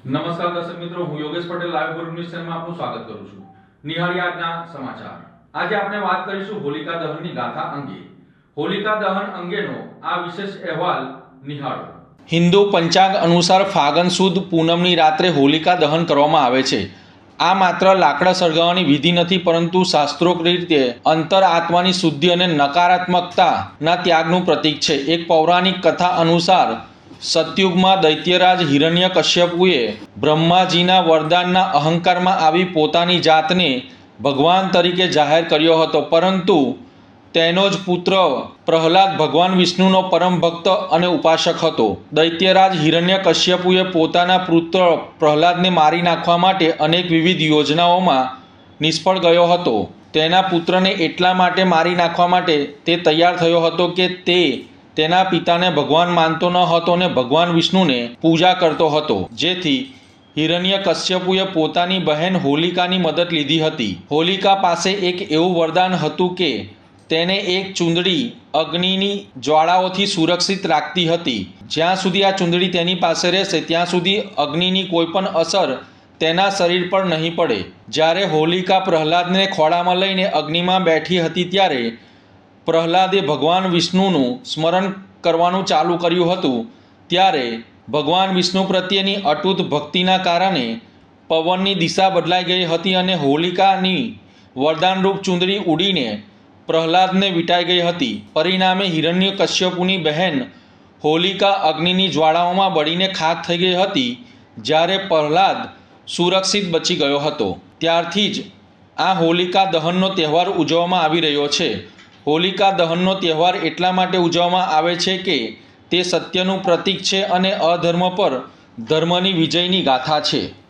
નમસ્કાર દર્શક મિત્રો, હું યોગેશ પટેલ લાઈવ ગુરુ ન્યૂઝ ચેનલમાં આપનું સ્વાગત કરું છું। નિહાળીએ આજના સમાચાર। આજે આપણે વાત કરીશું હોલિકા દહનની ગાથા અંગે। હોલિકા દહન અંગેનો આ વિશેષ અહેવાલ નિહાળો। હિન્દુ પંચાંગ અનુસાર ફાગણ સુદ પૂનમની રાત્રે હોલિકા દહન કરવામાં આવે છે। આ માત્ર લાકડા સળગાવવાની વિધિ નથી, પરંતુ શાસ્ત્રોક્ત રીતે અંતર આત્માની શુદ્ધિ અને નકારાત્મકતાના ત્યાગનું પ્રતીક છે। એક પૌરાણિક કથા અનુસાર સતયુગમાં દૈત્યરાજ હિરણ્યકશ્યપુએ બ્રહ્માજીના વરદાનના અહંકારમાં આવી પોતાની જાતને ભગવાન તરીકે જાહેર કર્યો હતો, પરંતુ તેનો જ પુત્ર પ્રહલાદ ભગવાન વિષ્ણુનો પરમ ભક્ત અને ઉપાસક હતો। દૈત્યરાજ હિરણ્યકશ્યપુએ પોતાના પુત્ર પ્રહલાદને મારી નાખવા માટે અનેક વિવિધ યોજનાઓમાં નિષ્ફળ ગયો હતો। તેના પુત્રને એટલા માટે મારી નાખવા માટે તે તૈયાર થયો હતો કે તે તેના પિતાને ભગવાન માનતો ન હતો અને ભગવાન વિષ્ણુને પૂજા કરતો હતો, જેથી હિરણ્યકશ્યપુએ પોતાની બહેન હોલિકાની મદદ લીધી હતી। હોલિકા પાસે એક એવું વરદાન હતું કે તેને એક ચૂંદડી અગ્નિની જ્વાળાઓથી સુરક્ષિત રાખતી હતી। જ્યાં સુધી આ ચૂંદડી તેની પાસે રહેશે ત્યાં સુધી અગ્નિની કોઈ પણ અસર તેના શરીર પર નહીં પડે। જ્યારે હોલિકા પ્રહલાદને ખોળામાં લઈને અગ્નિમાં બેઠી હતી ત્યારે પ્રહલાદે ભગવાન વિષ્ણુનું સ્મરણ કરવાનું ચાલુ કર્યું હતું। ત્યારે ભગવાન વિષ્ણુ પ્રત્યેની અતૂટ ભક્તિના કારણે પવનની દિશા બદલાઈ ગઈ હતી અને હોલિકાની વરદાનરૂપ ચૂંદડી ઉડીને પ્રહલાદને વીંટાઈ ગઈ હતી। પરિણામે હિરણ્યકશ્યપુની બહેન હોલિકા અગ્નિની જ્વાળાઓમાં બળીને ખાખ થઈ ગઈ હતી, જ્યારે પ્રહલાદ સુરક્ષિત બચી ગયો હતો। ત્યારથી જ આ હોલિકા દહનનો તહેવાર ઉજવવામાં આવી રહ્યો છે। હોલિકા દહનનો તહેવાર એટલા માટે ઉજવવામાં આવે છે કે તે સત્યનું પ્રતીક છે અને અધર્મ પર ધર્મની વિજયની ગાથા છે।